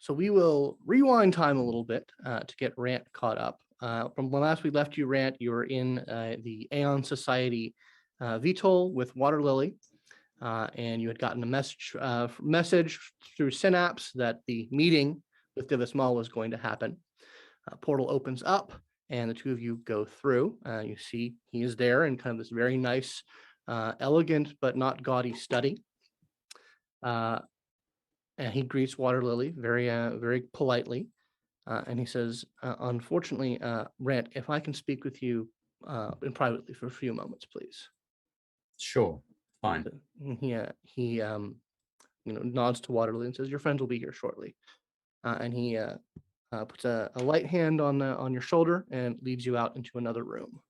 So we will rewind time a little bit to get Rant caught up. From when last we left you, Rant, you were in the Aeon Society VTOL with Waterlily, and you had gotten a message through Synapse that the meeting with Divis Maul was going to happen. Portal opens up, and the two of you go through. You see he is there in kind of this very nice, elegant but not gaudy study. And he greets Waterlily very politely, and he says, "Unfortunately, Rant, if I can speak with you in privately for a few moments, please." Sure, fine. He nods to Waterlily and says, "Your friends will be here shortly," and he puts a light hand on your shoulder and leads you out into another room.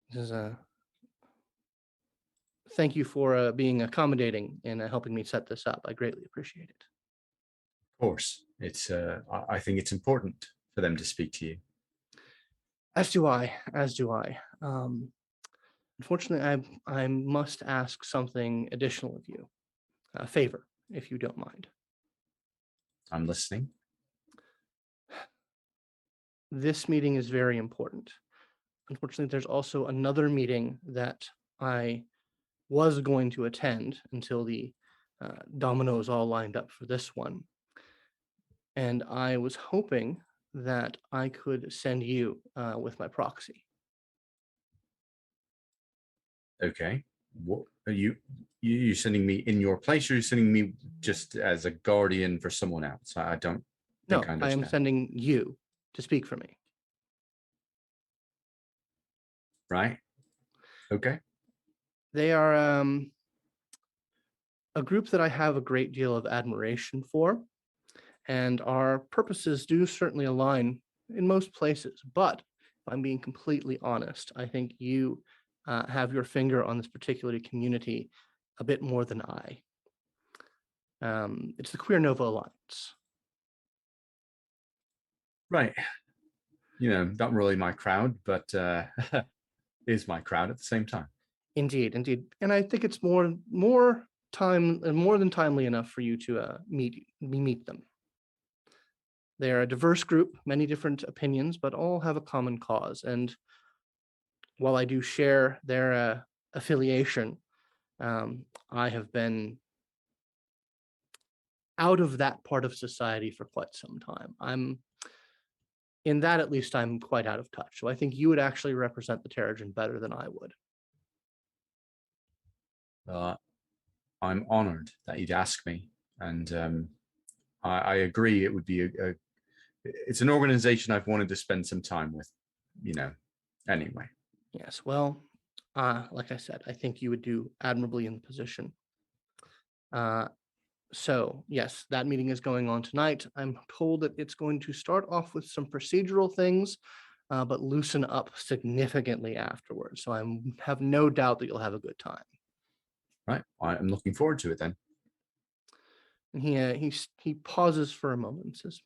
He says, "Thank you for being accommodating and helping me set this up. I greatly appreciate it." Of course, it's. I think it's important for them to speak to you. As do I. As do I. Unfortunately, I must ask something additional of you. A favor, if you don't mind. I'm listening. This meeting is very important. Unfortunately, there's also another meeting that I was going to attend until the dominoes all lined up for this one. And I was hoping that I could send you with my proxy. Okay. What are you sending me in your place, or are you sending me just as a guardian for someone else? I don't think I No, I understand. am sending you to speak for me. Right. Okay. They are a group that I have a great deal of admiration for, and our purposes do certainly align in most places. But if I'm being completely honest, I think you have your finger on this particular community a bit more than I. It's the Queer Nova Alliance. Right. Not really my crowd, but is my crowd at the same time. Indeed, and I think it's more time and more than timely enough for you to meet them. They are a diverse group, many different opinions, but all have a common cause. And while I do share their affiliation, I have been out of that part of society for quite some time. In that, at least, I'm quite out of touch. So I think you would actually represent the Terrigen better than I would. I'm honored that you'd ask me, and I agree. It would be it's an organization I've wanted to spend some time with. Anyway. Yes. Well, like I said, I think you would do admirably in the position. So yes, that meeting is going on tonight. I'm told that it's going to start off with some procedural things, but loosen up significantly afterwards. So I have no doubt that you'll have a good time. Right. I'm looking forward to it then. And he pauses for a moment and says,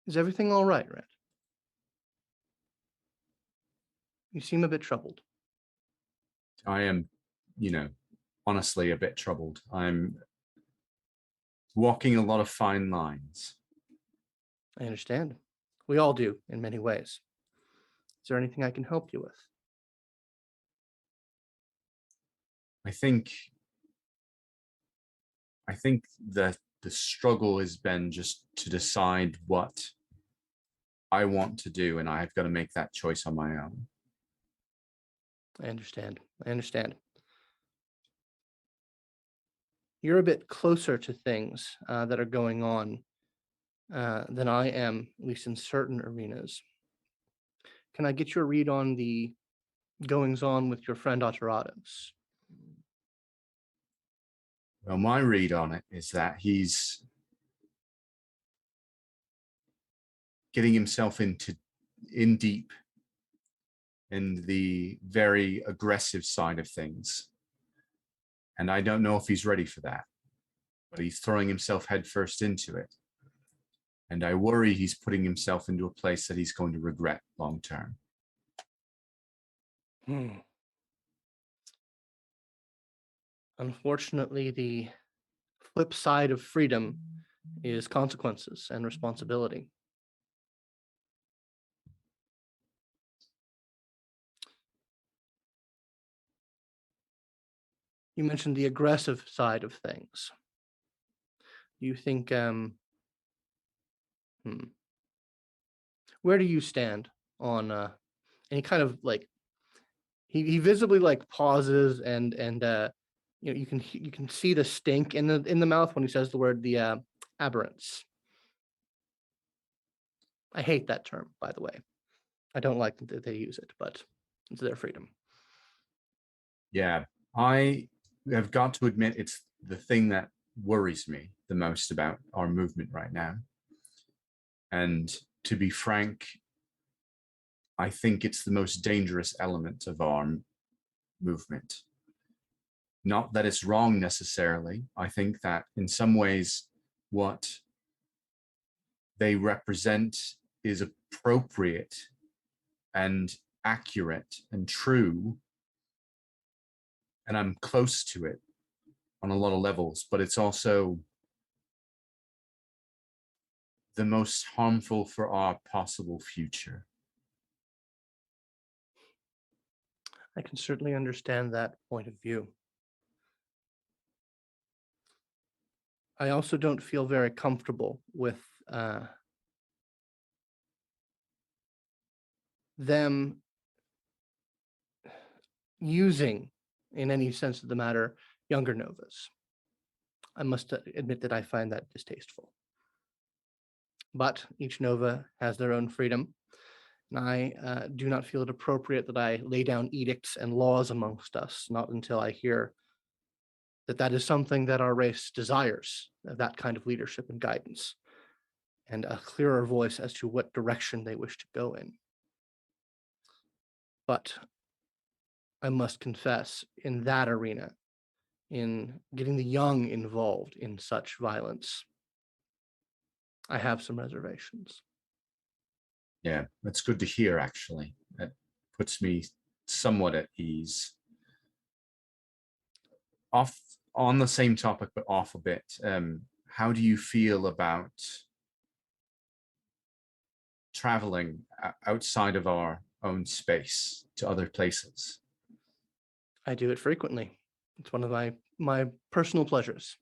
"Is everything all right, Rant? You seem a bit troubled." I am, honestly a bit troubled. I'm walking a lot of fine lines. I understand. We all do in many ways. Is there anything I can help you with? I think that the struggle has been just to decide what I want to do, and I've got to make that choice on my own. I understand. You're a bit closer to things that are going on than I am, at least in certain arenas. Can I get your read on the goings on with your friend Aterrados? Well, my read on it is that he's getting himself in deep in the very aggressive side of things. And I don't know if he's ready for that, but he's throwing himself headfirst into it. And I worry he's putting himself into a place that he's going to regret long term. Unfortunately, the flip side of freedom is consequences and responsibility. You mentioned the aggressive side of things. You think, where do you stand on any kind of like he visibly like pauses and you can see the stink in the mouth when he says the word the aberrants. I hate that term, by the way. I don't like that they use it, but it's their freedom. Yeah, I have got to admit it's the thing that worries me the most about our movement right now. And to be frank, I think it's the most dangerous element of our movement. Not that it's wrong necessarily. I think that in some ways, what they represent is appropriate and accurate and true. And I'm close to it on a lot of levels, but it's also the most harmful for our possible future. I can certainly understand that point of view. I also don't feel very comfortable with them using, in any sense of the matter, younger novas. I must admit that I find that distasteful. But each nova has their own freedom, and I do not feel it appropriate that I lay down edicts and laws amongst us, not until I hear that that is something that our race desires, that kind of leadership and guidance, and a clearer voice as to what direction they wish to go in. But I must confess, in that arena, in getting the young involved in such violence, I have some reservations. Yeah, that's good to hear, actually. That puts me somewhat at ease. Off on the same topic, but off a bit. How do you feel about traveling outside of our own space to other places? I do it frequently. It's one of my personal pleasures.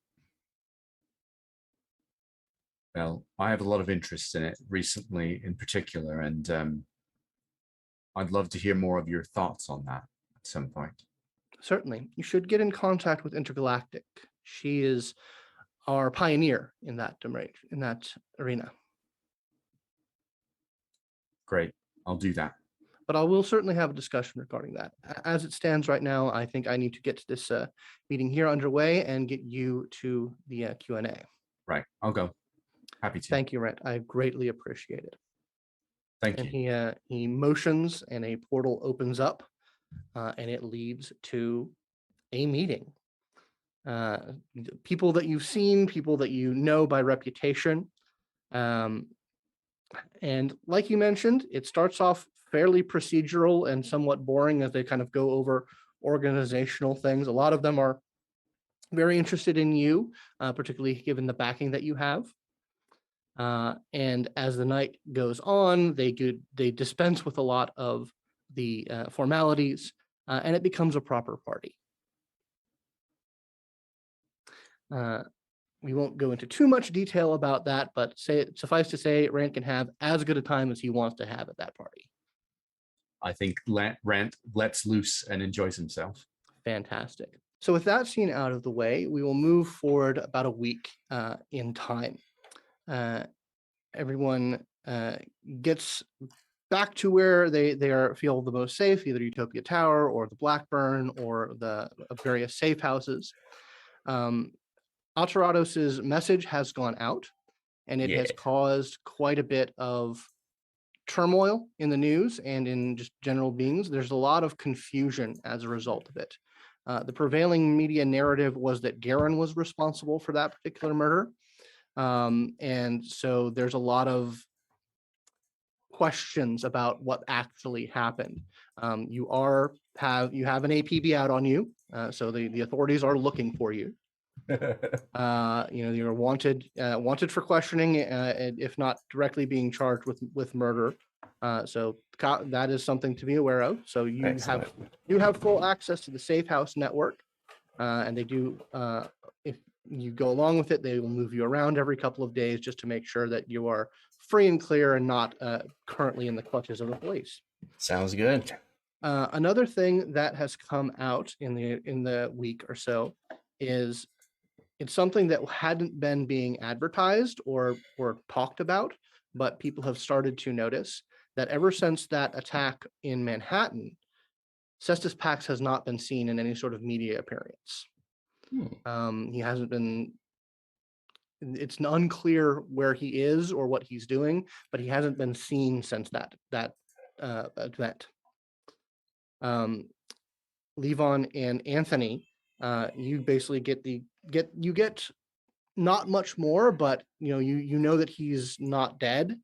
Well, I have a lot of interest in it recently, in particular, and I'd love to hear more of your thoughts on that at some point. Certainly, you should get in contact with Intergalactic. She is our pioneer in that domain, in that arena. Great, I'll do that. But I will certainly have a discussion regarding that. As it stands right now, I think I need to get this meeting here underway and get you to the Q&A. Right, I'll go. Happy to. Thank you, Rant. I greatly appreciate it. Thank And you. he motions, and a portal opens up, and it leads to a meeting. People that you've seen, people that you know by reputation. And like you mentioned, it starts off fairly procedural and somewhat boring as they kind of go over organizational things. A lot of them are very interested in you, particularly given the backing that you have. And as the night goes on, they dispense with a lot of the formalities, and it becomes a proper party. We won't go into too much detail about that, but suffice to say, Rant can have as good a time as he wants to have at that party. I think Rant lets loose and enjoys himself. Fantastic. So with that scene out of the way, we will move forward about a week in time. Everyone gets back to where they feel the most safe, either Utopia Tower or the Blackburn or the various safe houses. Aterrados' message has gone out, and it has caused quite a bit of turmoil in the news and in just general beings. There's a lot of confusion as a result of it. The prevailing media narrative was that Garen was responsible for that particular murder. And so there's a lot of questions about what actually happened. You have an APB out on you, so the authorities are looking for you. You're wanted for questioning, and if not directly being charged with murder. So that is something to be aware of. So you have full access to the Safe House network, and they do. If you go along with it, they will move you around every couple of days just to make sure that you are free and clear and not currently in the clutches of the police. Sounds good. Another thing that has come out in the week or so is it's something that hadn't been being advertised or talked about, but people have started to notice that ever since that attack in Manhattan, Cestus Pax has not been seen in any sort of media appearance. He hasn't been. It's unclear where he is or what he's doing, but he hasn't been seen since that event. Levon and Anthony, you basically get not much more, but you know that he's not dead,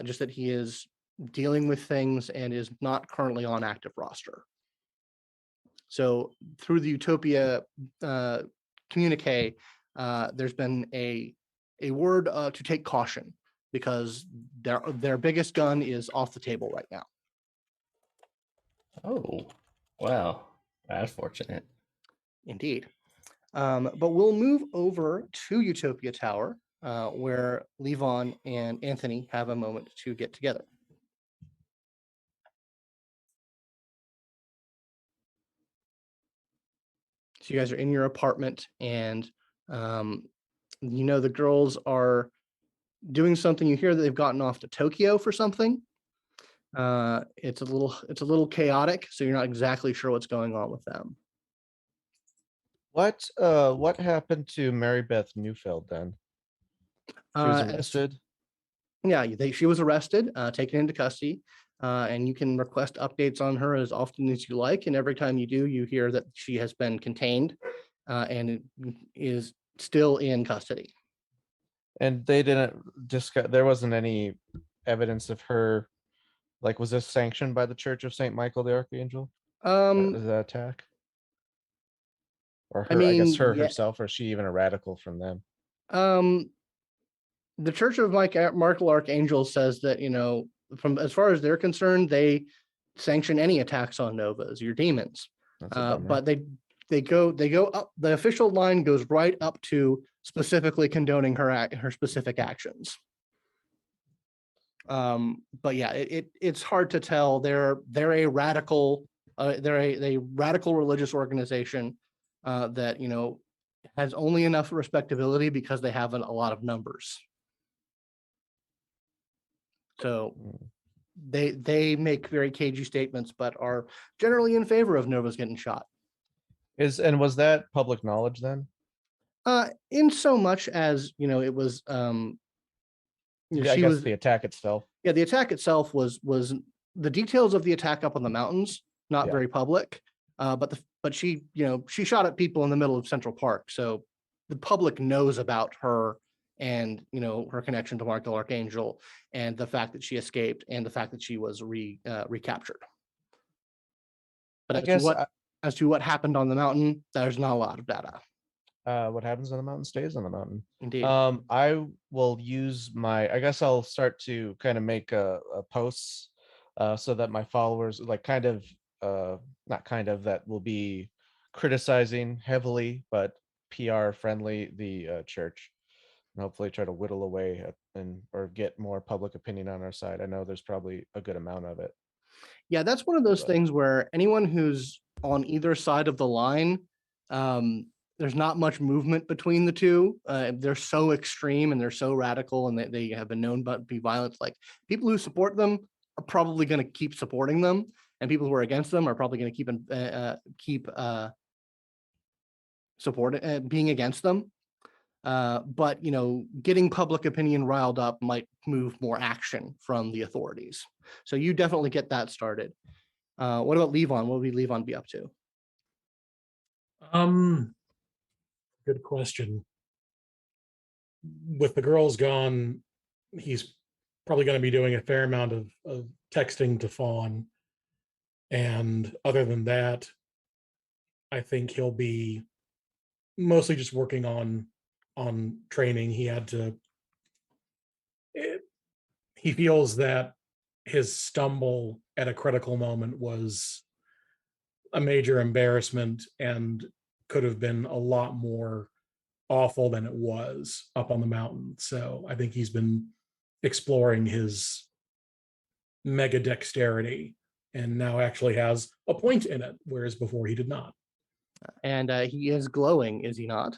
just that he is dealing with things and is not currently on active roster. So through the Utopia communique, there's been a word to take caution because their biggest gun is off the table right now. Oh, wow. That's fortunate. Indeed. But we'll move over to Utopia Tower, where Levon and Anthony have a moment to get together. So you guys are in your apartment, and the girls are doing something. You hear that they've gotten off to Tokyo for something. It's a little chaotic, so you're not exactly sure what's going on with them. What happened to Mary Beth Neufeld then? She was arrested. She was arrested, taken into custody, and you can request updates on her as often as you like. And every time you do, you hear that she has been contained and is still in custody. And they didn't discuss. There wasn't any evidence of her. Like, was this sanctioned by the Church of Saint Michael the Archangel? The attack, or her? I guess her herself, or is she even a radical from them? The Church of Michael Archangel says that from as far as they're concerned, they sanction any attacks on novas, your demons. But they go up. The official line goes right up to specifically condoning her specific actions. But yeah, it's hard to tell. They're a radical. They're a radical religious organization that has only enough respectability because they have a lot of numbers. So they make very cagey statements, but are generally in favor of novas getting shot. Was that public knowledge then? In so much as it was. I guess the attack itself. Yeah, the attack itself was the details of the attack up on the mountains, not very public. But she shot at people in the middle of Central Park, so the public knows about her and her connection to Michael Archangel and the fact that she escaped and the fact that she was recaptured. But as to what happened on the mountain, there's not a lot of data. What happens on the mountain stays on the mountain. Indeed. I will use I guess I'll start to kind of make a posts so that my followers that will be criticizing heavily but PR friendly the church, and hopefully try to whittle away or get more public opinion on our side. I know there's probably a good amount of it. Yeah, that's one of those things where anyone who's on either side of the line, there's not much movement between the two. They're so extreme and they're so radical, and they have been known to be violent. Like, people who support them are probably going to keep supporting them, and people who are against them are probably going to keep supporting being against them. But getting public opinion riled up might move more action from the authorities. So you definitely get that started. What about Levon? What would Levon be up to? Good question. With the girls gone, he's probably going to be doing a fair amount of texting to Fawn. And other than that, I think he'll be mostly just working on training. He feels that his stumble at a critical moment was a major embarrassment and could have been a lot more awful than it was up on the mountain. So I think he's been exploring his mega dexterity and now actually has a point in it, whereas before he did not. And he is glowing, is he not?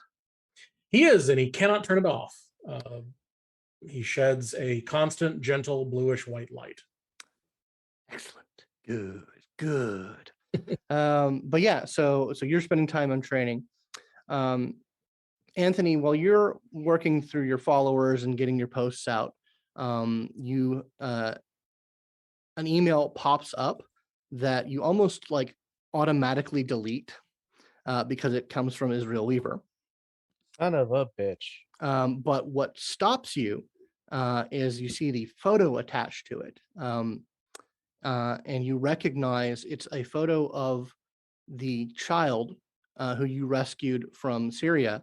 He is, and he cannot turn it off. He sheds a constant, gentle, bluish white light. Excellent. Good. But yeah, so you're spending time on training. Anthony, while you're working through your followers and getting your posts out, you an email pops up that you almost like automatically delete because it comes from Israel Weaver. Son of a bitch. But what stops you is you see the photo attached to it. And you recognize it's a photo of the child who you rescued from Syria,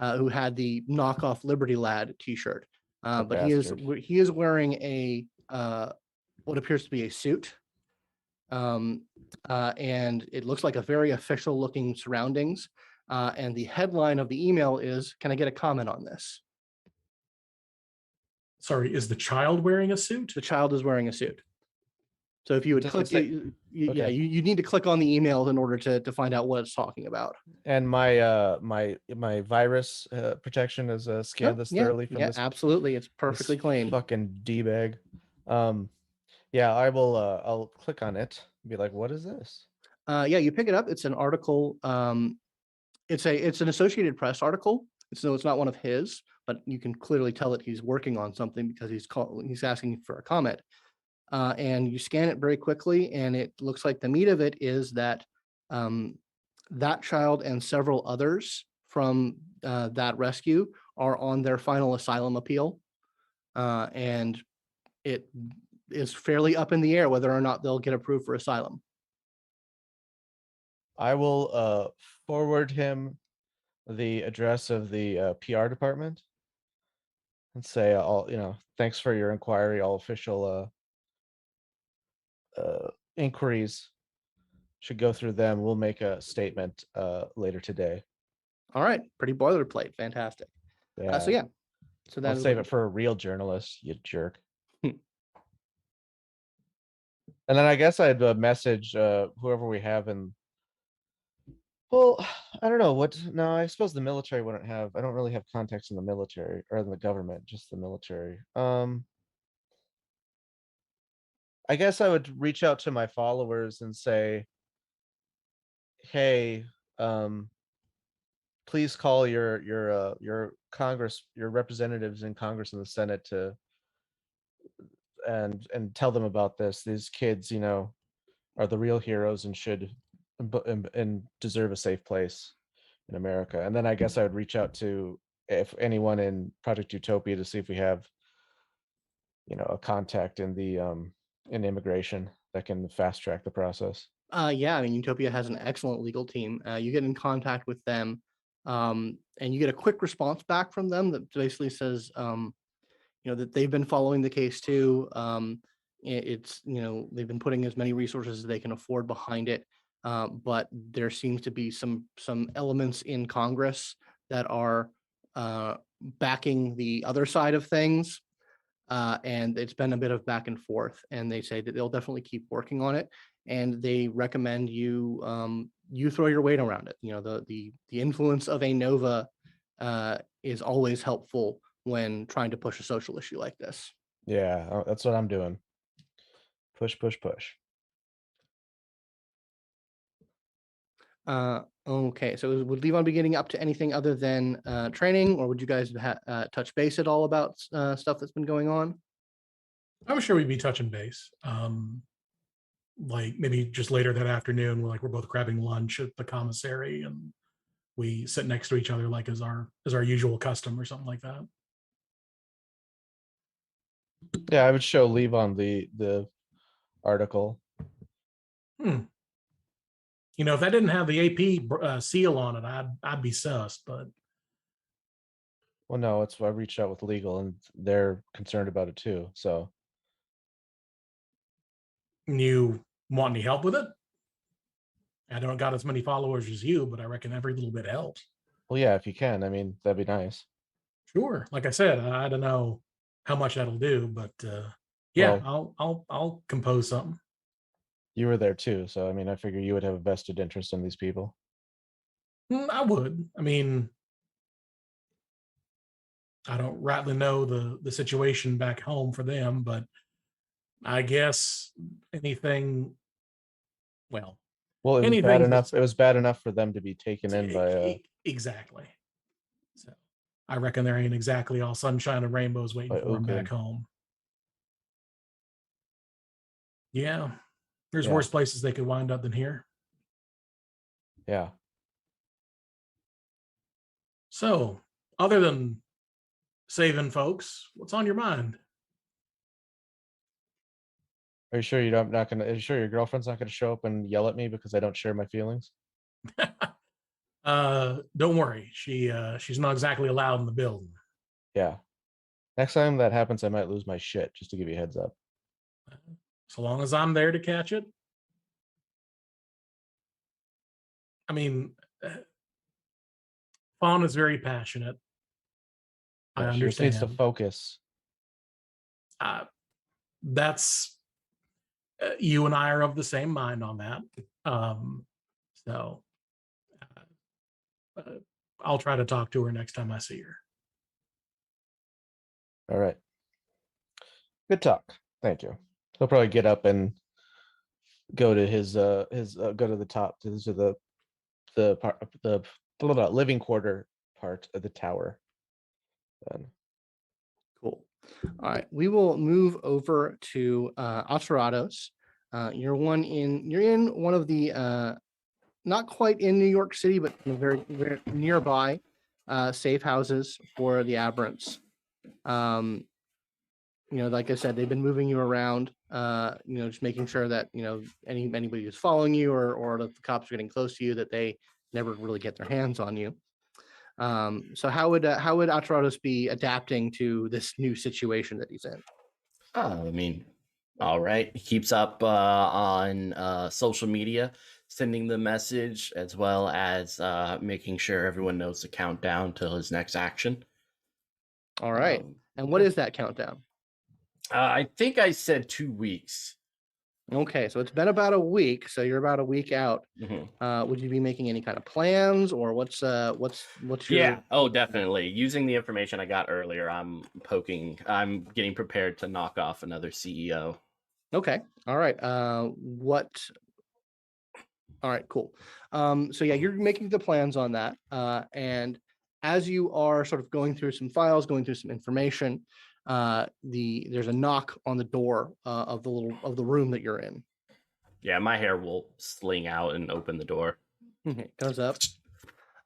who had the knockoff Liberty Lad T-shirt. But he is wearing a what appears to be a suit, and it looks like a very official looking surroundings. And the headline of the email is, "Can I get a comment on this?" Sorry, is the child wearing a suit? The child is wearing a suit. So if you would Does it click, say- yeah, okay. you need to click on the email in order to find out what it's talking about. And my my virus protection is scanned this thoroughly from Yeah, this. absolutely. It's perfectly this clean. Fucking d-bag. Yeah, I will. I'll click on it. And be like, what is this? Yeah, you pick it up. It's an article. It's an Associated Press article. It's not one of his, but you can clearly tell that he's working on something because he's asking for a comment. And you scan it very quickly, and it looks like the meat of it is that that child and several others from that rescue are on their final asylum appeal, and it is fairly up in the air whether or not they'll get approved for asylum. I will forward him the address of the PR department and say, all thanks for your inquiry. All official inquiries should go through them. We'll make a statement later today. All right, pretty boilerplate, fantastic. Yeah. So that I'll is save what- it for a real journalist, you jerk. And then I guess I'd message whoever we have in. Well, I don't know what. No, I suppose the military wouldn't have. I don't really have contacts in the military or in the government, just the military. I guess I would reach out to my followers and say, "Hey, please call your Congress, your representatives in Congress and the Senate to and tell them about this. These kids, are the real heroes and should and deserve a safe place in America." And then I guess I would reach out to if anyone in Project Utopia to see if we have, a contact in the in immigration that can fast track the process. Yeah, I mean, Utopia has an excellent legal team. You get in contact with them, and you get a quick response back from them that basically says, that they've been following the case too. It's, they've been putting as many resources as they can afford behind it. But there seems to be some elements in Congress that are backing the other side of things. And it's been a bit of back and forth, and they say that they'll definitely keep working on it, and they recommend you you throw your weight around it. The influence of a Nova is always helpful when trying to push a social issue like this. Yeah, that's what I'm doing. Push. Okay, so would Levon be getting up to anything other than training, or would you guys touch base at all about stuff that's been going on? I'm sure we'd be touching base. Like maybe just later that afternoon, we're both grabbing lunch at the commissary and we sit next to each other like as our usual custom or something like that. Yeah, I would show Levon the article. You know, if that didn't have the AP seal on it, I'd be sus. But Well, no, it's I reached out with legal, and they're concerned about it too. So you want any help with it? I don't got as many followers as you, but I reckon every little bit helps. well, yeah, if you can, I mean, that'd be nice. Sure. Like I said, I don't know how much that'll do, but yeah, I'll compose something. You were there too, so I mean, I figure you would have a vested interest in these people. I would. I mean, I don't rightly know the situation back home for them, but I guess anything. Well, Well, it was bad anything enough. It was bad enough for them to be taken in by a exactly. So I reckon there ain't exactly all sunshine and rainbows waiting By for them back Kuban. home. Yeah, there's Yeah. worse places they could wind up than here. Yeah. So, other than saving folks, what's on your mind? Are you sure you're not gonna? Are you sure your girlfriend's not gonna show up and yell at me because I don't share my feelings? Don't worry, she's not exactly allowed in the building. Yeah. Next time that happens, I might lose my shit. Just to give you a heads up. So long as I'm there to catch it. I mean, Fawn is very passionate. I Yeah, she just needs to understand. focus. That's you and I are of the same mind on that. So I'll try to talk to her next time I see her. All right. Good talk. Thank you. He'll probably get up and go to his go to the top to the part the living quarter part of the tower. Then. Cool. All right, we will move over to Aterrados. You're in one of the not quite in New York City, but very, very nearby safe houses for the Aberrants. You know, like I said, they've been moving you around. You know, just making sure that anybody who's following you or that the cops are getting close to you, that they never really get their hands on you. So how would Aterrados be adapting to this new situation that he's in? I mean, all right. He keeps up on social media, sending the message as well as making sure everyone knows the countdown till his next action. All right. And what is that countdown? I think I said 2 weeks. Okay, so it's been about a week, so you're about a week out. Mm-hmm. Would you be making any kind of plans, or what's your? Yeah. Oh, definitely. Using the information I got earlier, I'm getting prepared to knock off another CEO. Okay. All right. What? All right. Cool. So yeah, you're making the plans on that, and as you are sort of going through some files, going through some information, there's a knock on the door of the room that you're in. Yeah, my hair will sling out and open the door. It goes up,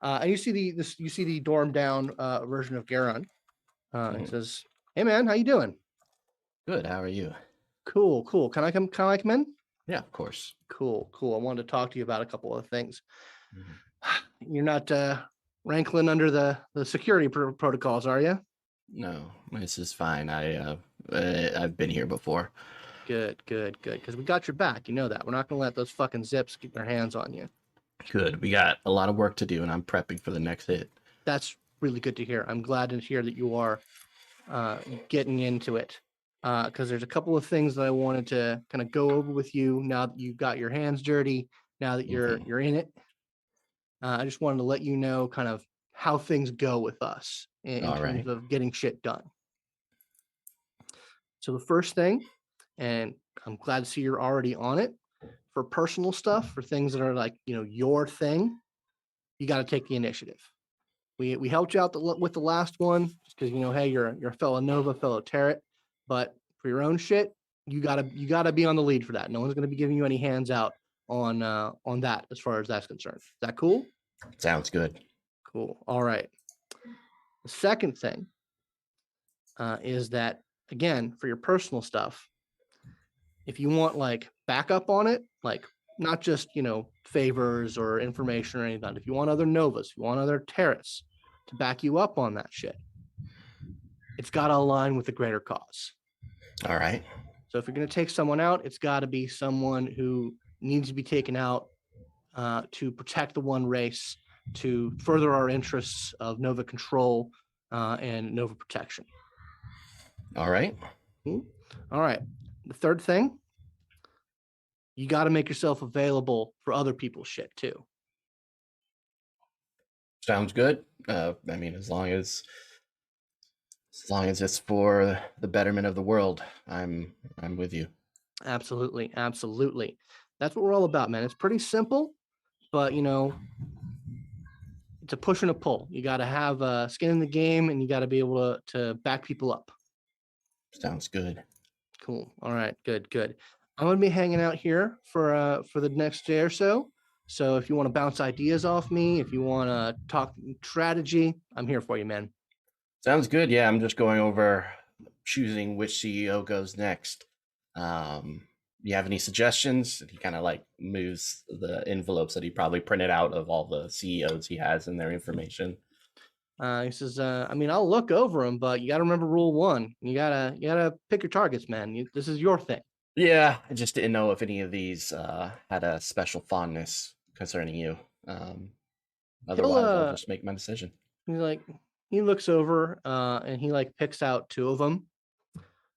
and you see the dorm down version of Garon. It says, "Hey man, how you doing?" Good. How are you? Cool. Can I come in? Yeah, of course. Cool. I wanted to talk to you about a couple of things. You're not rankling under the security protocols, are you? No, this is fine. I've been here before. Good. Because we got your back. You know that. We're not going to let those fucking zips get their hands on you. Good. We got a lot of work to do, and I'm prepping for the next hit. That's really good to hear. I'm glad to hear that you are getting into it. Because there's a couple of things that I wanted to kind of go over with you now that you've got your hands dirty, now that you're in it. I just wanted to let you know kind of how things go with us in terms of getting shit done. So the first thing, and I'm glad to see you're already on it, for personal stuff, for things that are like, your thing, you got to take the initiative. We helped you out with the last one just because, hey, you're a fellow Nova, fellow Terrat, but for your own shit, you gotta be on the lead for that. No one's going to be giving you any hands out on that as far as that's concerned. Is that cool? Sounds good. Cool. All right. The second thing is that again, for your personal stuff, if you want like backup on it, like not just, favors or information or anything, if you want other Novas, if you want other Terras to back you up on that shit, it's got to align with the greater cause. All right. So if you're going to take someone out, it's got to be someone who needs to be taken out to protect the one race, to further our interests of Nova control and Nova protection. All right. All right. The third thing, you got to make yourself available for other people's shit too. Sounds good. I mean, as long as it's for the betterment of the world, I'm with you. Absolutely, absolutely. That's what we're all about, man. It's pretty simple, but it's a push and a pull. You got to have skin in the game, and you got to be able to back people up. Sounds good. Cool. All right. Good. I'm gonna be hanging out here for the next day or so. So if you want to bounce ideas off me, if you want to talk strategy, I'm here for you, man. Sounds good. Yeah, I'm just going over choosing which CEO goes next. You have any suggestions? He kind of like moves the envelopes that he probably printed out of all the CEOs he has and their information. He says, I mean, I'll look over them, but you got to remember rule 1. You gotta pick your targets, man. This is your thing. Yeah, I just didn't know if any of these had a special fondness concerning you. Otherwise, I'll just make my decision. He looks over and he like picks out 2 of them.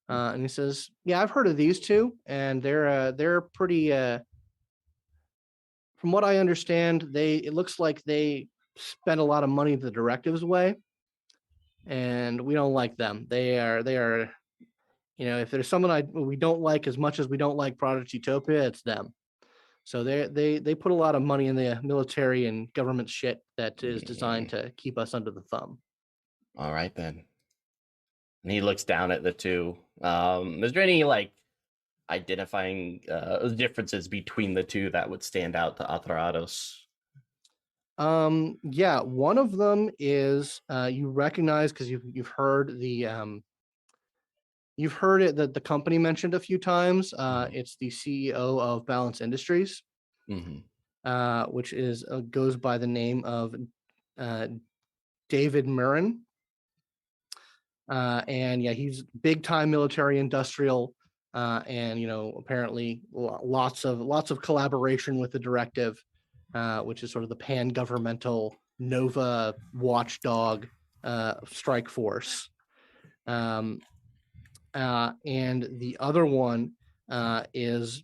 And he says, yeah, I've heard of these 2, and they're pretty, from what I understand, it looks like they spend a lot of money the directives way, and we don't like them. They are, if there's someone we don't like as much as we don't like Project Utopia, it's them. So they put a lot of money in the military and government shit that is designed to keep us under the thumb. All right, then. And he looks down at the 2. Is there any like identifying differences between the 2 that would stand out to Aterrados? Yeah, one of them is you recognize, because you've heard you've heard it that the company mentioned a few times. It's the CEO of Balance Industries, which is goes by the name of David Murren. And yeah, he's big time military industrial, and apparently lots of collaboration with the directive, which is sort of the pan-governmental Nova watchdog strike force. And the other one is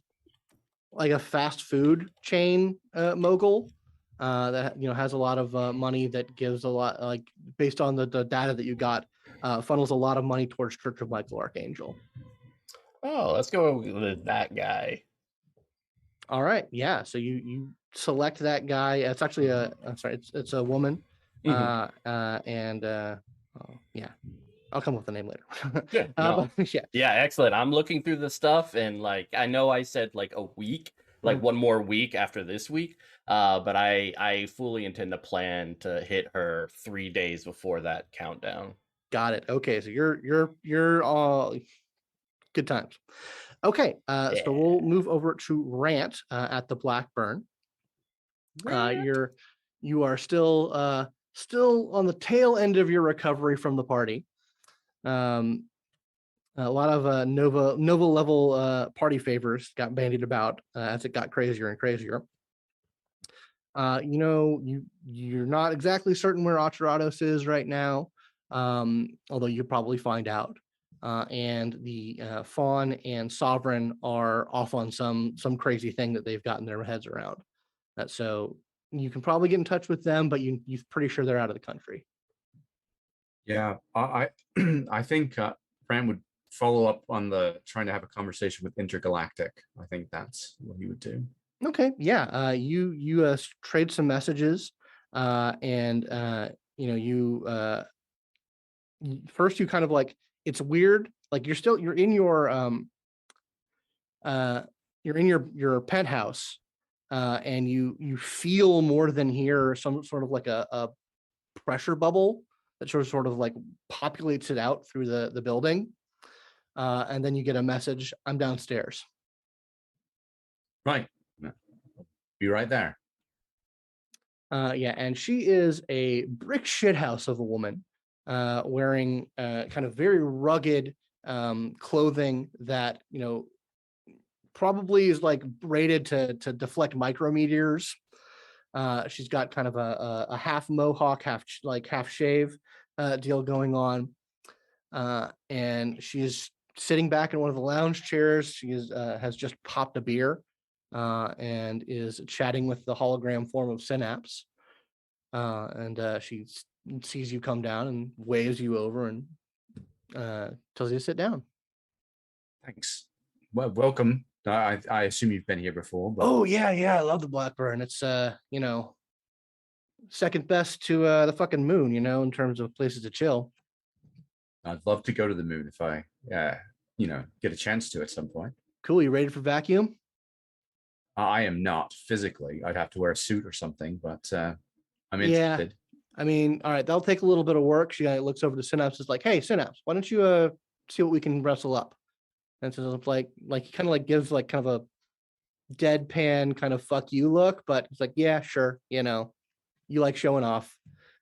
like a fast food chain mogul that has a lot of money, that gives a lot, like based on the data that you got, funnels a lot of money towards Church of Michael Archangel. Oh, let's go with that guy. All right, yeah. So you select that guy. It's actually it's a woman, and yeah, I'll come up with the name later. Good. No. Yeah, excellent. I'm looking through the stuff, and like I know I said like a week, like one more week after this week, but I fully intend to plan to hit her 3 days before that countdown. Got it. Okay, so you're all good times. Okay, so we'll move over to Rant at the Blackburn. You are still on the tail end of your recovery from the party. A lot of Nova level party favors got bandied about as it got crazier and crazier. You're not exactly certain where Aterrados is right now, although you'll probably find out. And the Fawn and Sovereign are off on some crazy thing that they've gotten their heads around. So you can probably get in touch with them, but you're pretty sure they're out of the country. Yeah, I think Rant would follow up on trying to have a conversation with Intergalactic. I think that's what he would do. Okay, yeah. You trade some messages, and first you kind of like, it's weird. Like you're in your penthouse, and you feel more than hear some sort of like a pressure bubble that sort of like populates it out through the building. and then you get a message, I'm downstairs. Right. Be right there. Yeah, and she is a brick shithouse of a woman, wearing kind of very rugged clothing that, you know, probably is like rated to deflect micrometeors. She's got kind of a half mohawk, half shave deal going on, and she is sitting back in one of the lounge chairs. She has just popped a beer and is chatting with the hologram form of Synapse. And she sees you come down and waves you over and tells you to sit down. Thanks. Well, welcome. I assume you've been here before. But... Oh yeah, I love the Blackburn. It's you know, second best to the fucking moon, you know, in terms of places to chill. I'd love to go to the moon if I, you know, get a chance to at some point. Cool. You ready for vacuum? I am not physically. I'd have to wear a suit or something, but I'm interested. I mean, all right, that'll take a little bit of work. She looks over to Synapse, is like, "Hey, Synapse, why don't you see what we can wrestle up?" And so it's like he kind of like gives like kind of a deadpan kind of fuck you look, but it's like, yeah, sure, you know, you like showing off.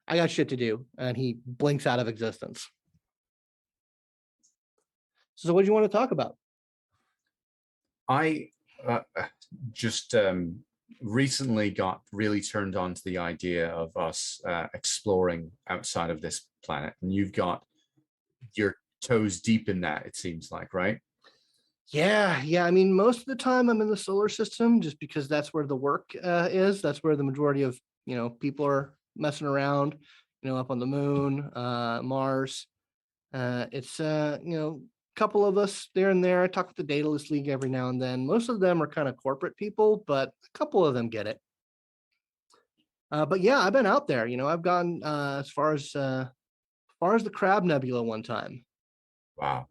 I got shit to do, and he blinks out of existence. So what do you want to talk about? I just recently got really turned on to the idea of us exploring outside of this planet, and you've got your toes deep in that, it seems like, right? Yeah. I mean, most of the time I'm in the solar system just because that's where the work is. That's where the majority of, you know, people are messing around, you know, up on the moon, Mars. It's, you know, a couple of us there and there. I talk with the Daedalus League every now and then. Most of them are kind of corporate people, but a couple of them get it. But yeah, I've been out there. You know, I've gone as far as the Crab Nebula one time. Wow.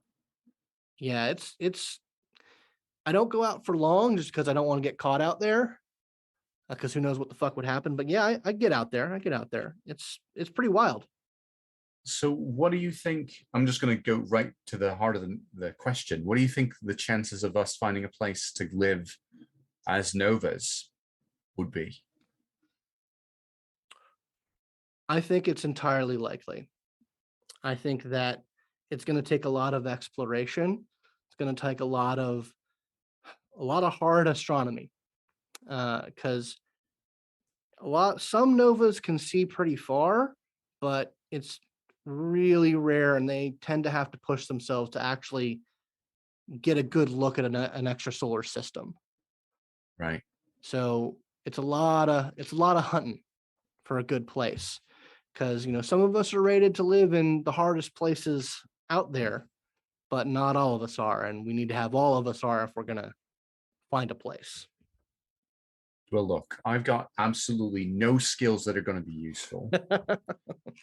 Yeah, it's. I don't go out for long just because I don't want to get caught out there. Because who knows what the fuck would happen? But yeah, I get out there. It's pretty wild. So what do you think? I'm just going to go right to the heart of the question. What do you think the chances of us finding a place to live as Novas would be? I think it's entirely likely. I think that it's going to take a lot of exploration. It's going to take a lot of hard astronomy, because some novas can see pretty far, but it's really rare, and they tend to have to push themselves to actually get a good look at an extrasolar system. Right. So it's a lot of hunting for a good place, because, you know, some of us are rated to live in the hardest places out there, but not all of us are, and we need to have all of us are if we're gonna find a place. Well, look, I've got absolutely no skills that are going to be useful.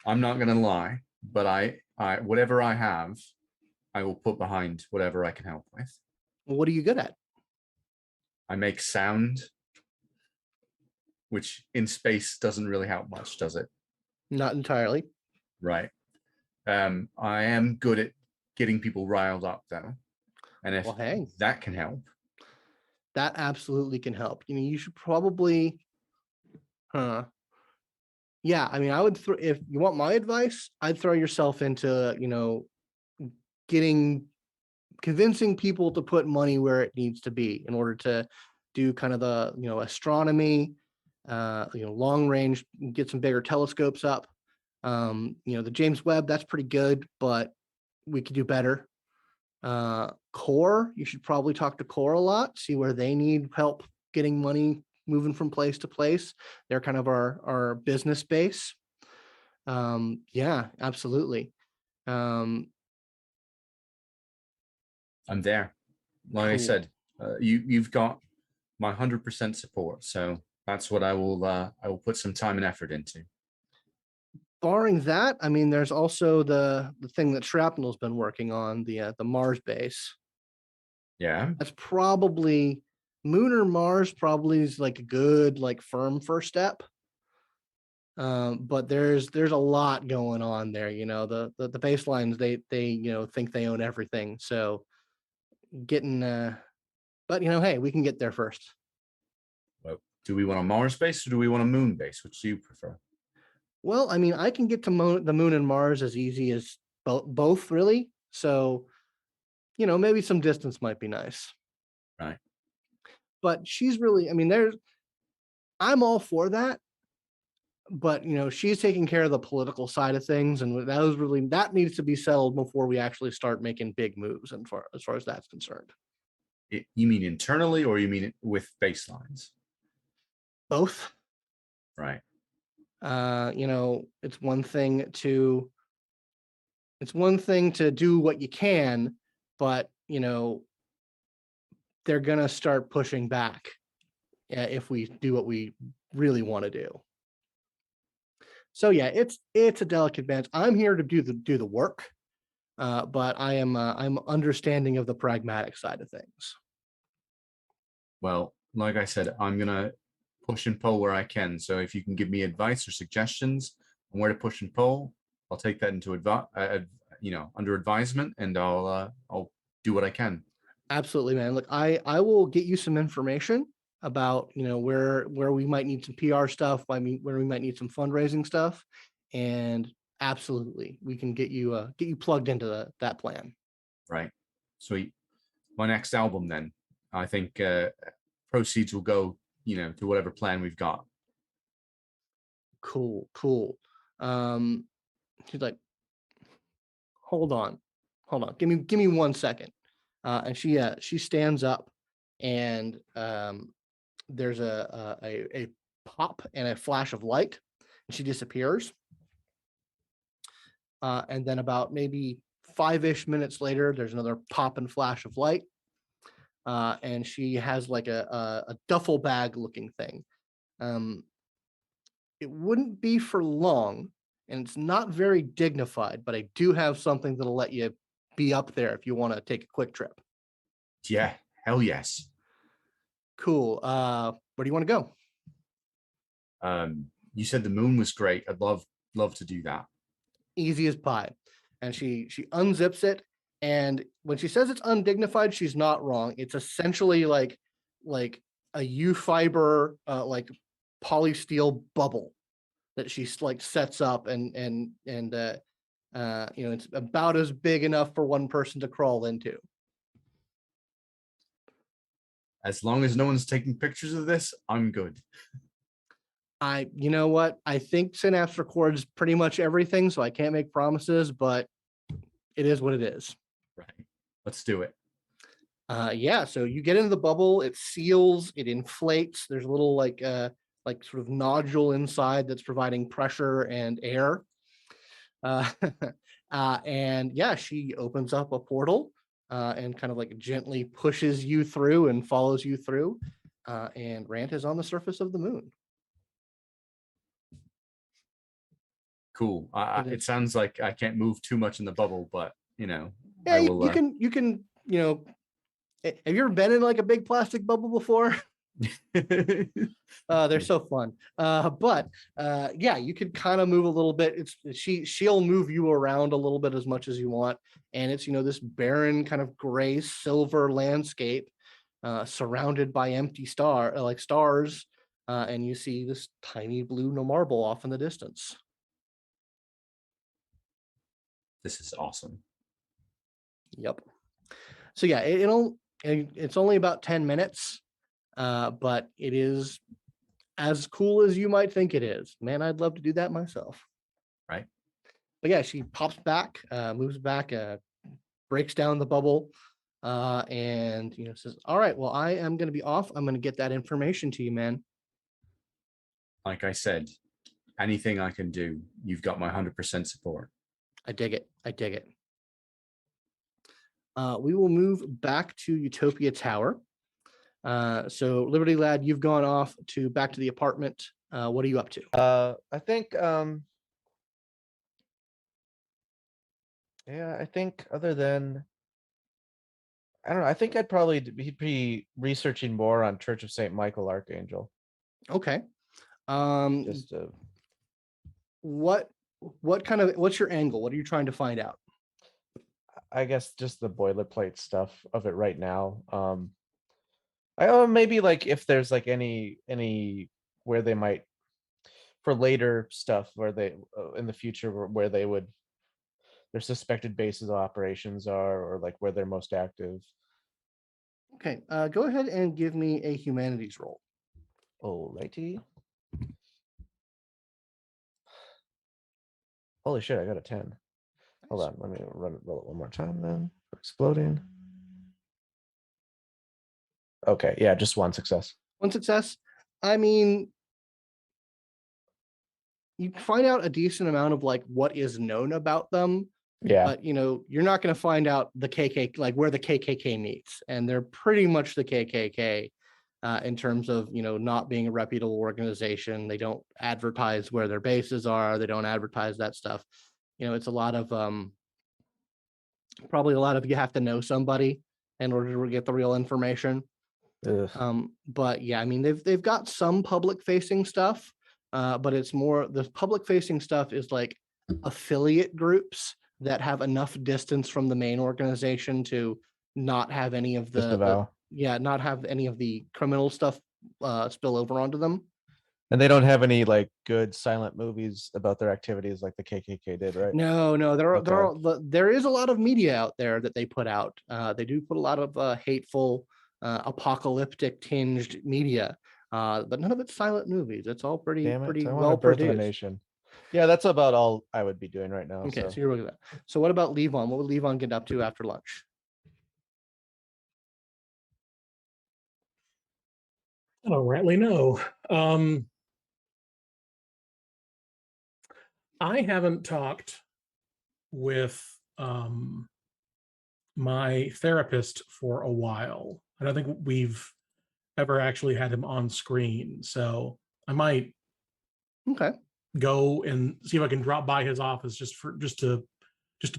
I'm not going to lie, but I whatever I have, I will put behind whatever I can help with. What are you good at? I make sound, which in space doesn't really help much, does it? Not entirely. Right. I am good at getting people riled up, though. And if that can help. That absolutely can help. You know, you should probably, yeah, I mean, I would, if you want my advice, I'd throw yourself into, you know, convincing people to put money where it needs to be in order to do kind of the, you know, astronomy, you know, long range, get some bigger telescopes up. You know, the James Webb, that's pretty good, but we could do better. Core, you should probably talk to Core a lot, see where they need help getting money moving from place to place. They're kind of our business base. Yeah, absolutely. I'm there. Like Cool. I said, you've got my 100% support. So that's what I will put some time and effort into. Barring that, I mean, there's also the thing that Shrapnel's been working on, the Mars base. Yeah. That's probably Moon or Mars probably is like a good, like, firm first step. But there's a lot going on there. You know, the baselines, they you know, think they own everything. So getting, but hey, we can get there first. Well, do we want a Mars base or do we want a moon base? Which do you prefer? Well, I mean, I can get to the moon and Mars as easy as both, really. So, maybe some distance might be nice. Right. But she's really, I mean, I'm all for that. But, she's taking care of the political side of things. And that needs to be settled before we actually start making big moves as far as that's concerned. You mean internally or you mean it with baselines? Both. Right. It's one thing to do what you can, but they're gonna start pushing back if we do what we really want to do. So yeah, it's a delicate balance. I'm here to do the work, but I'm understanding of the pragmatic side of things. Well, like I said, I'm gonna push and pull where I can. So if you can give me advice or suggestions on where to push and pull, I'll take that into under advisement, and I'll do what I can. Absolutely, man. Look, I will get you some information about where we might need some PR stuff. I mean, where we might need some fundraising stuff, and absolutely, we can get you plugged into that plan. Right. Sweet. My next album, then, I think proceeds will go to whatever plan we've got. Cool. She's like, hold on, give me 1 second. And she stands up, and there's a pop and a flash of light, and she disappears. And then about maybe 5-ish minutes later, there's another pop and flash of light. And she has like a duffel bag looking thing. It wouldn't be for long, and it's not very dignified, but I do have something that'll let you be up there if you want to take a quick trip. Yeah, hell yes. Cool. Where do you want to go? You said the moon was great. I'd love to do that. Easy as pie. And she unzips it, and when she says it's undignified, she's not wrong. It's essentially like a U-fiber like polysteel bubble that she like sets up, and it's about as big enough for one person to crawl into. As long as no one's taking pictures of this, I'm good. You know what? I think Synapse records pretty much everything, so I can't make promises, but it is what it is. Right. Let's do it. Yeah, so you get into the bubble, it seals, it inflates. There's a little like sort of nodule inside that's providing pressure and air. And yeah, she opens up a portal and kind of like gently pushes you through and follows you through. And Rant is on the surface of the moon. Cool. It sounds like I can't move too much in the bubble, but yeah, you can have you ever been in like a big plastic bubble before? They're so fun. But yeah, you could kind of move a little bit. She'll move you around a little bit as much as you want, and it's this barren kind of gray silver landscape surrounded by empty stars, and you see this tiny blue marble off in the distance. This is awesome. Yep. So yeah, it's only about 10 minutes. But it is as cool as you might think it is. Man, I'd love to do that myself. Right. But yeah, she pops back, moves back, breaks down the bubble, and says, "All right, well, I am going to be off. I'm going to get that information to you, man." Like I said, anything I can do, you've got my 100% support. I dig it. We will move back to Utopia Tower. So Liberty Lad, you've gone off back to the apartment. What are you up to? I think I think other than I don't know, I think I'd probably be researching more on Church of St. Michael Archangel. Okay. Just what's your angle? What are you trying to find out? I guess just the boilerplate stuff of it right now. Maybe like if there's like any where they might for later stuff where they in the future where they would their suspected bases of operations are, or like where they're most active. Okay, go ahead and give me a humanities roll. Alrighty. Holy shit, I got a 10. Hold on, let me roll it one more time then. For exploding. Okay, yeah, just one success. One success. I mean, you find out a decent amount of like what is known about them, Yeah, but you're not going to find out the KKK, like where the KKK meets, and they're pretty much the KKK in terms of not being a reputable organization. They don't advertise where their bases are. They don't advertise that stuff. It's a lot of probably a lot of you have to know somebody in order to get the real information. ugh. But yeah, I mean they've got some public facing stuff, but it's more the public facing stuff is like affiliate groups that have enough distance from the main organization to not have any of Disavow. not have any of the criminal stuff spill over onto them. And they don't have any like good silent movies about their activities like the KKK did, right? No, there is a lot of media out there that they put out. They do put a lot of hateful, apocalyptic tinged media, but none of it's silent movies. It's all pretty Damn it! I want well a Birth of a produced. Nation. Yeah, that's about all I would be doing right now. Okay, So so you're looking at that. So what about Levon? What would Levon get up to after lunch? I don't rightly know. I haven't talked with my therapist for a while. I don't think we've ever actually had him on screen. So I might Okay, go and see if I can drop by his office just to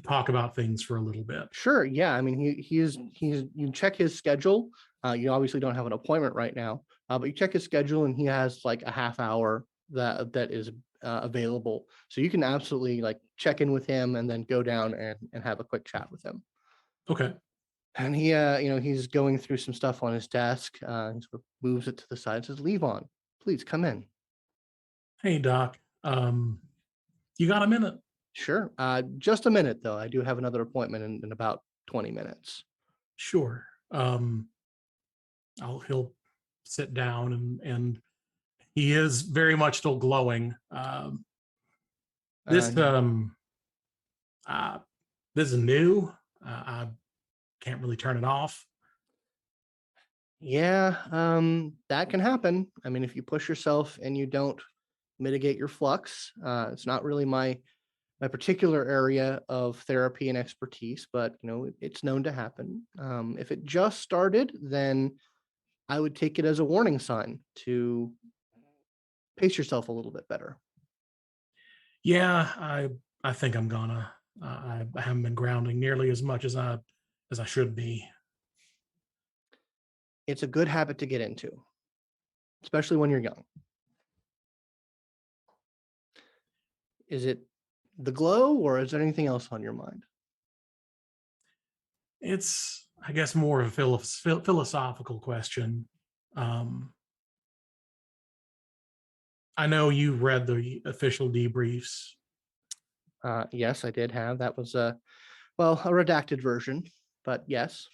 talk about things for a little bit. sure. Yeah, I mean he's you check his schedule. You obviously don't have an appointment right now, but you check his schedule and he has like a half hour that is available. So you can absolutely like check in with him and then go down and have a quick chat with him. Okay. And he, he's going through some stuff on his desk. He sort of moves it to the side. Says, "Levon, please come in." Hey, Doc. You got a minute? Sure. Just a minute though. I do have another appointment in about 20 minutes. Sure. He'll sit down and he is very much still glowing. This is new. I can't really turn it off. Yeah, that can happen. I mean, if you push yourself and you don't mitigate your flux, it's not really my particular area of therapy and expertise, but it's known to happen. If it just started, then I would take it as a warning sign to pace yourself a little bit better. Yeah, I think I'm gonna. I haven't been grounding nearly as much as I should be. It's a good habit to get into, especially when you're young. Is it the glow or is there anything else on your mind? It's, I guess, more of a philosophical question. I know you read the official debriefs. Yes, I did have. That was a redacted version, but yes.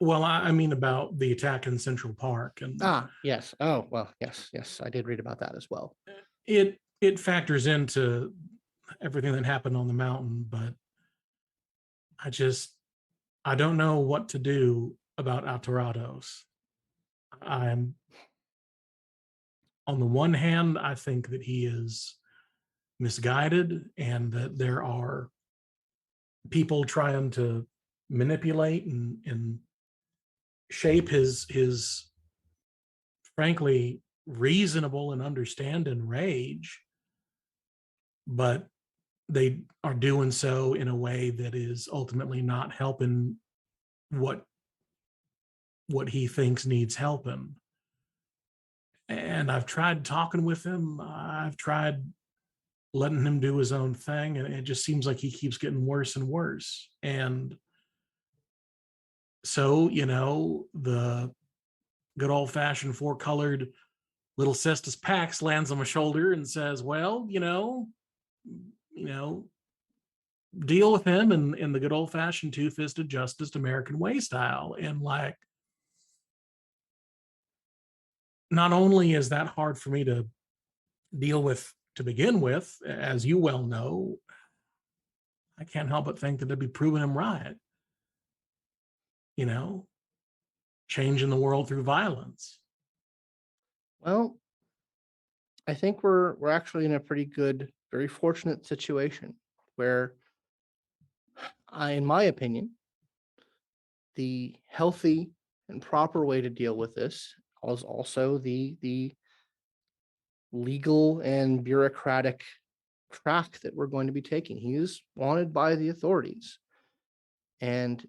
Well, I mean about the attack in Central Park, and yes. Oh, well, yes, I did read about that as well. It factors into everything that happened on the mountain, but I don't know what to do about Aterrados. I'm on the one hand, I think that he is misguided and that there are people trying to manipulate and shape his frankly reasonable and understanding rage, but they are doing so in a way that is ultimately not helping what he thinks needs helping. And I've tried talking with him. I've tried letting him do his own thing, and it just seems like he keeps getting worse and worse. And So, the good old fashioned 4-colored little Cestus Pax lands on my shoulder and says, well, deal with him in the good old fashioned two-fisted justice American way style. And like, not only is that hard for me to deal with to begin with, as you well know, I can't help but think that they'd be proving him right. Changing the world through violence. Well, I think we're actually in a pretty good, very fortunate situation where in my opinion, the healthy and proper way to deal with this is also the legal and bureaucratic track that we're going to be taking. He is wanted by the authorities, and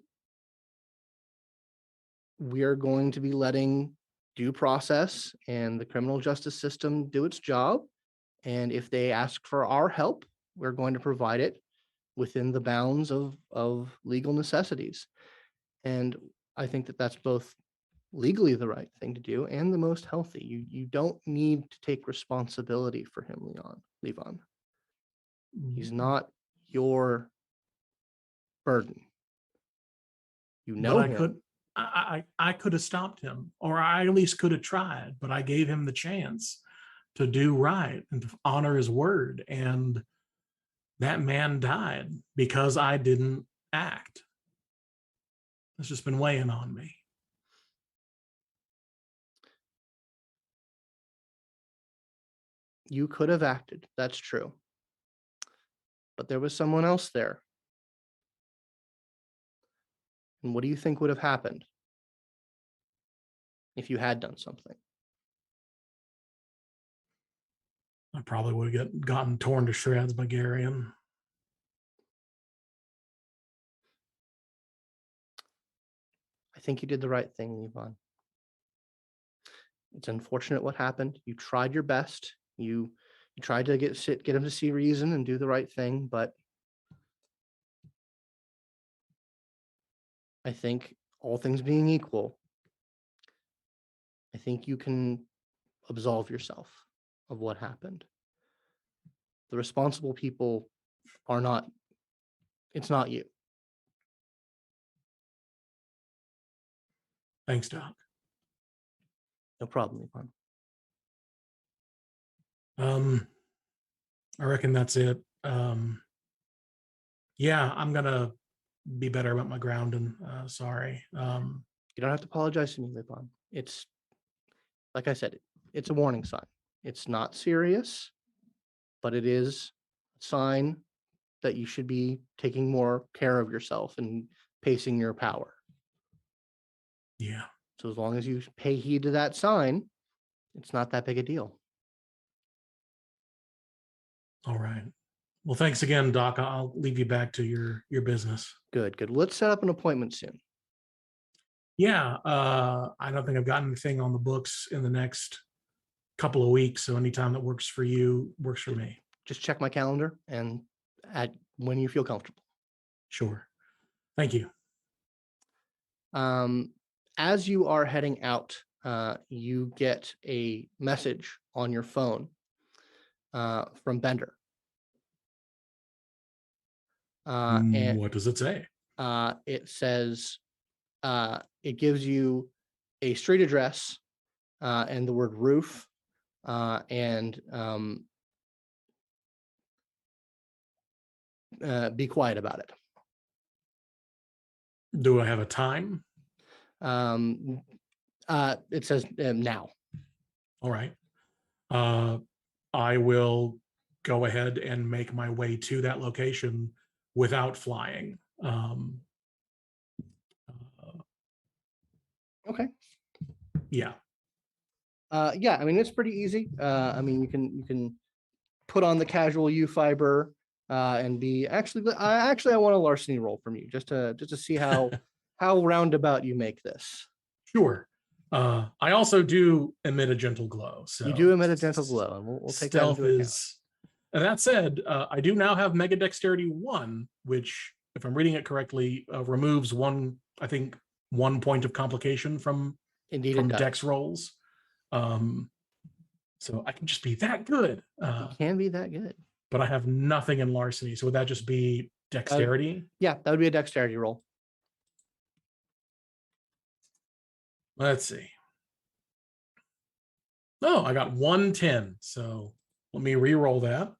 we are going to be letting due process and the criminal justice system do its job. And if they ask for our help, we're going to provide it within the bounds of legal necessities. And I think that that's both legally the right thing to do and the most healthy. You don't need to take responsibility for him, Levon. He's not your burden. But him. I could have stopped him, or I at least could have tried, but I gave him the chance to do right and to honor his word. And that man died because I didn't act. It's just been weighing on me. You could have acted. That's true. But there was someone else there. And what do you think would have happened if you had done something? I probably would have gotten torn to shreds by Garion. I think you did the right thing, Levon. It's unfortunate what happened. You tried your best. You tried to get him to see reason and do the right thing, but I think all things being equal, I think you can absolve yourself of what happened. The responsible people are not, it's not you. Thanks, Doc. No problem, Levon. I reckon that's it. Yeah, I'm gonna be better about my grounding. Sorry. You don't have to apologize to me, Levon. It's like I said, it's a warning sign. It's not serious, but it is a sign that you should be taking more care of yourself and pacing your power. Yeah. So as long as you pay heed to that sign, it's not that big a deal. All right. Well, thanks again, Doc. I'll leave you back to your business. Good. Let's set up an appointment soon. Yeah. I don't think I've got anything on the books in the next couple of weeks. So anytime that works for you works for me. Just check my calendar and at when you feel comfortable. Sure. Thank you. As you are heading out, you get a message on your phone from Bender. And what does it say? It says, it gives you a street address and the word roof and be quiet about it. Do I have a time? It says now. All right. I will go ahead and make my way to that location without flying. Okay. Yeah. Yeah, I mean, it's pretty easy. I mean, you can put on the casual U fiber and be I want a larceny roll from you just to see how roundabout you make this. Sure. I also do emit a gentle glow. So you do emit a gentle glow, and we'll take stealth that into is. And that said, I do now have Mega Dexterity 1, which, if I'm reading it correctly, removes one, I think, 1 point of complication from Indeed, it does. dex rolls. So I can just be that good. It can be that good. But I have nothing in larceny. So would that just be dexterity? Yeah, that would be a dexterity roll. Let's see. Oh, I got 110. So let me re-roll that.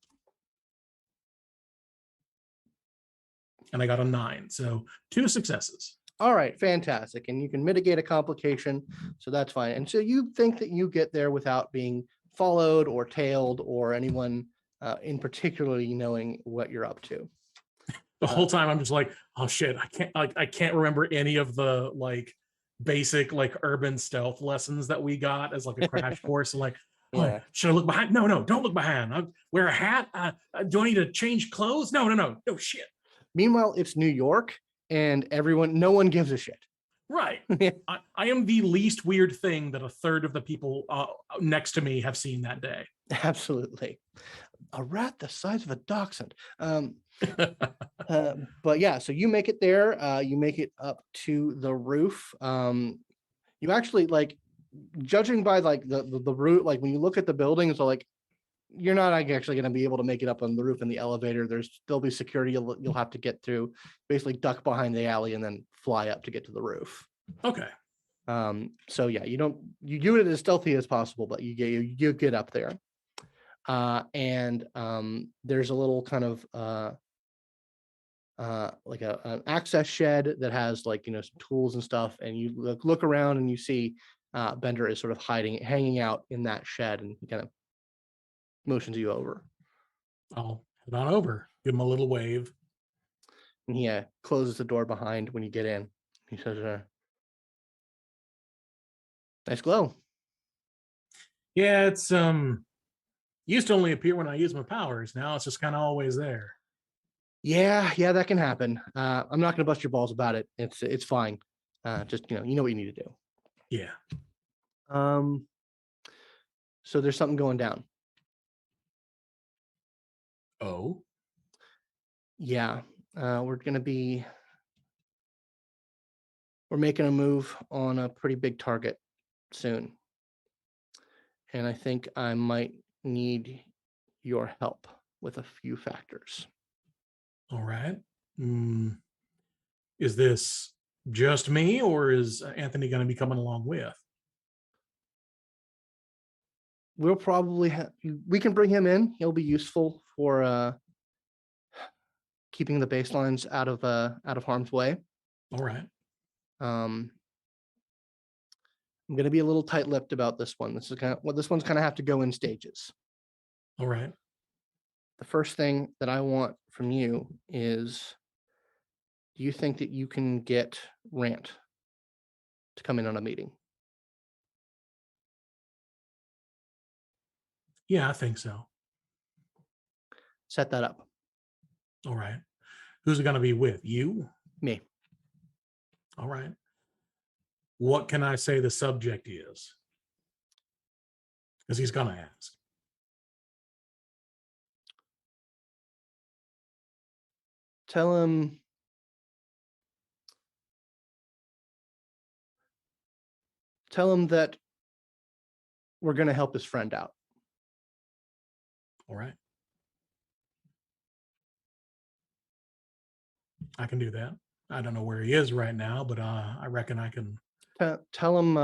And I got a 9. So 2 successes. All right, fantastic. And you can mitigate a complication, so that's fine. And so you think that you get there without being followed or tailed or anyone in particularly knowing what you're up to. The whole time I'm just like, oh shit, I can't remember any of the like basic like urban stealth lessons that we got as like a crash course. And like, Yeah. oh, should I look behind? No, don't look behind. I wear a hat. Do I need to change clothes? No shit. Meanwhile, it's New York and no one gives a shit. Right. I am the least weird thing that a third of the people next to me have seen that day. Absolutely. A rat the size of a dachshund. But yeah, so you make it there. You make it up to the roof. You actually, like, judging by like the route, like when you look at the buildings, so like you're not actually going to be able to make it up on the roof in the elevator. There'll be security you'll have to get through, basically duck behind the alley and then fly up to get to the roof. Okay. So yeah, you do it as stealthy as possible, but you get up there. And there's a little kind of like an access shed that has, like, some tools and stuff, and you look around and you see Bender is sort of hanging out in that shed, and he kind of motions you over. I'll head on over, give him a little wave. And he closes the door behind when you get in. He says, nice glow. Yeah, it's used to only appear when I use my powers. Now it's just kind of always there. Yeah, that can happen. I'm not going to bust your balls about it. It's fine. Just you know what you need to do. Yeah. So there's something going down. Oh. Yeah. We're making a move on a pretty big target soon. And I think I might need your help with a few factors. All right. Is this just me, or is Anthony going to be coming along with? We'll probably we can bring him in. He'll be useful for keeping the baselines out of harm's way. All right. I'm going to be a little tight-lipped about this one. This one's kind of have to go in stages. All right. The first thing that I want from you is, do you think that you can get Rant to come in on a meeting? Yeah, I think so. Set that up. All right. Who's it going to be with? You? Me. All right. What can I say the subject is? Because he's going to ask. Tell him that we're going to help his friend out. All right. I can do that. I don't know where he is right now, but I reckon I can. Tell him.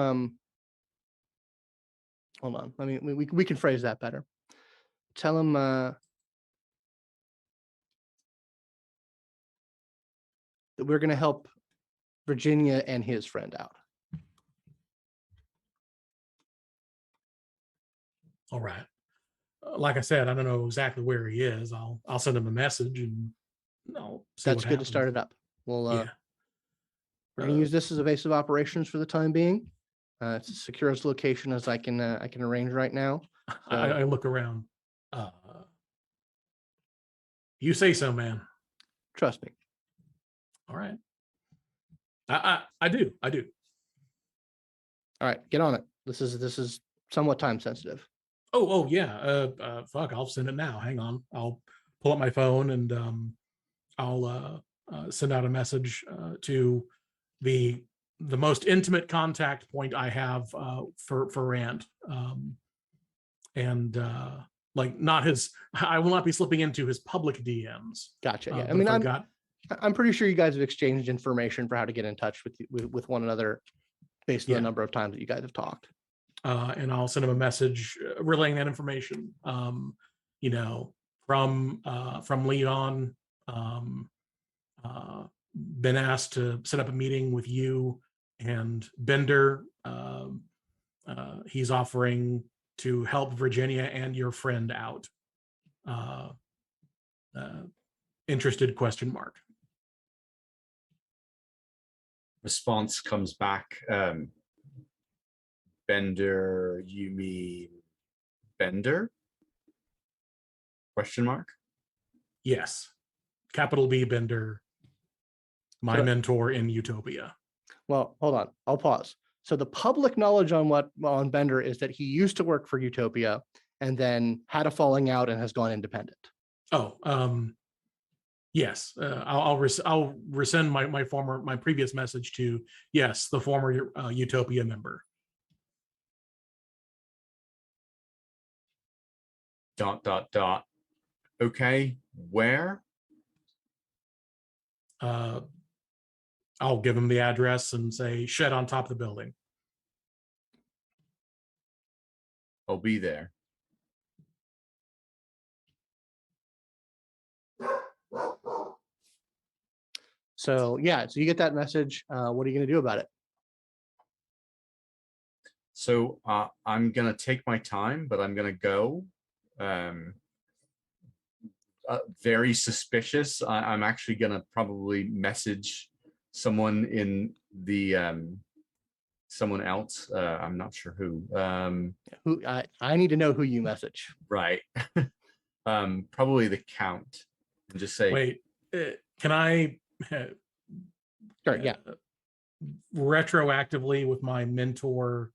Hold on. I mean, we can phrase that better. Tell him. That we're going to help Virginia and his friend out. All right. Like I said, I don't know exactly where he is. I'll send him a message and I'll see That's what good happens. to start it up. We're going to use this as a base of operations for the time being. It's as secure as location as I can arrange right now. So, I look around. You say so, man. Trust me. All right. I do. All right, get on it. This is somewhat time sensitive. Oh yeah. Fuck, I'll send it now. Hang on. I'll pull up my phone and I'll send out a message to the the most intimate contact point I have for Rant. Like not his, I will not be slipping into his public DMs. Gotcha. Yeah. I but mean, if I've I'm pretty sure you guys have exchanged information for how to get in touch with one another based on the number of times that you guys have talked. And I'll send him a message relaying that information. You know, from Leon, been asked to set up a meeting with you and Bender. He's offering to help Virginia and your friend out. Interested ? Response comes back. Bender, you mean Bender? ? Yes. Capital B Bender, my mentor in Utopia. Well, hold on. I'll pause. So the public knowledge on Bender is that he used to work for Utopia and then had a falling out and has gone independent. Oh, yes. I'll rescind my previous message to yes, the former Utopia member. ... Okay, where? I'll give him the address and say shed on top of the building. I'll be there. So yeah, so you get that message. What are you going to do about it? So I'm gonna take my time, but I'm gonna go. Very suspicious. I'm actually gonna probably message someone in the someone else. I'm not sure who. Who I need to know who you message. Right. Probably the Count, and just say, wait, can I sure, yeah, retroactively with my mentor,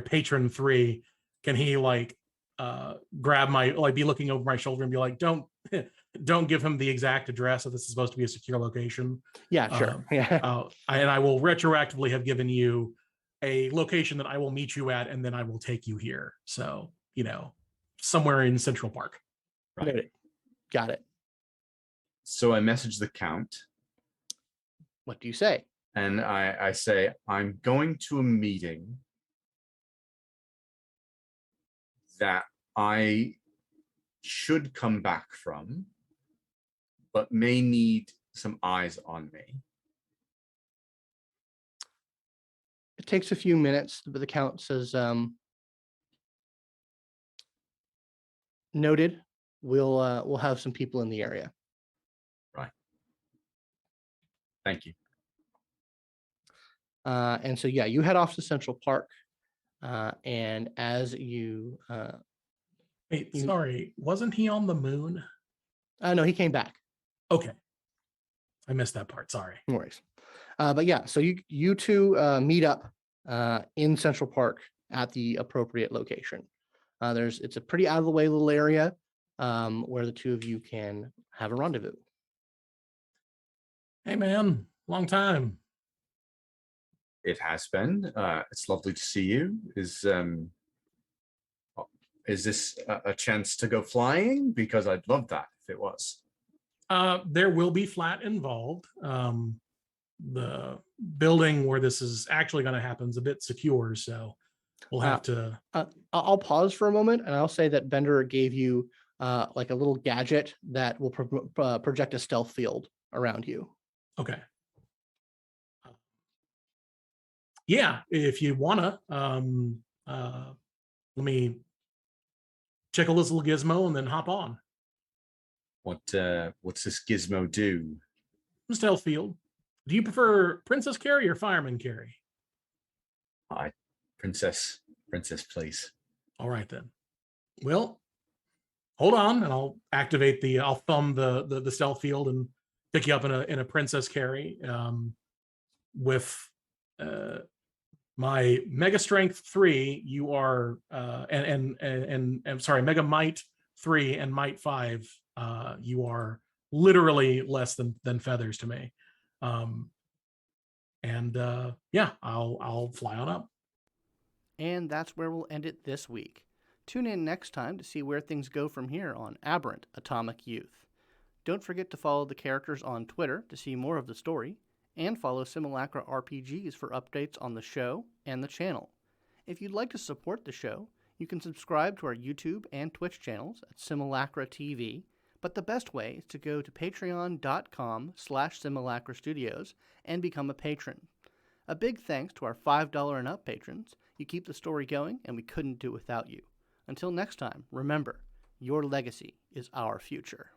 patron 3, can he like grab my, like be looking over my shoulder and be like, don't give him the exact address, so this is supposed to be a secure location? Yeah, sure. Yeah. And I will retroactively have given you a location that I will meet you at, and then I will take you here. So, you know, somewhere in Central Park. right. Got it. So I message the Count. What do you say? And I say, I'm going to a meeting that I should come back from, but may need some eyes on me. It takes a few minutes, but the Count says, noted. We'll have some people in the area. Right. Thank you. And so, yeah, you head off to Central Park. And as you... Wait, sorry, wasn't he on the moon? No, he came back. Okay. I missed that part, sorry. No worries. But yeah, so you two meet up in Central Park at the appropriate location. It's a pretty out of the way little area where the two of you can have a rendezvous. Hey man, long time. It has been. It's lovely to see you. Is this a chance to go flying? Because I'd love that if it was. There will be flat involved. The building where this is actually going to happen is a bit secure, so we'll have to... I'll pause for a moment, and I'll say that Bender gave you like a little gadget that will project a stealth field around you. Okay. Yeah, if you wanna, let me check this little gizmo and then hop on. What's this gizmo do? Stealth field. Do you prefer princess carry or fireman carry? Princess, please. All right then. Well, hold on, and I'll activate I'll thumb the stealth field and pick you up in a princess carry with my mega strength 3. You are and I'm sorry, mega might 3 and might 5. You are literally less than feathers to me. And yeah, I'll fly on up. And that's where we'll end it this week. Tune in next time to see where things go from here on Aberrant Atomic Youth. Don't forget to follow the characters on Twitter to see more of the story, and follow Simulacra RPGs for updates on the show and the channel. If you'd like to support the show, you can subscribe to our YouTube and Twitch channels at Simulacra TV, but the best way is to go to patreon.com/Simulacra Studios and become a patron. A big thanks to our $5 and up patrons. You keep the story going, and we couldn't do it without you. Until next time, remember, your legacy is our future.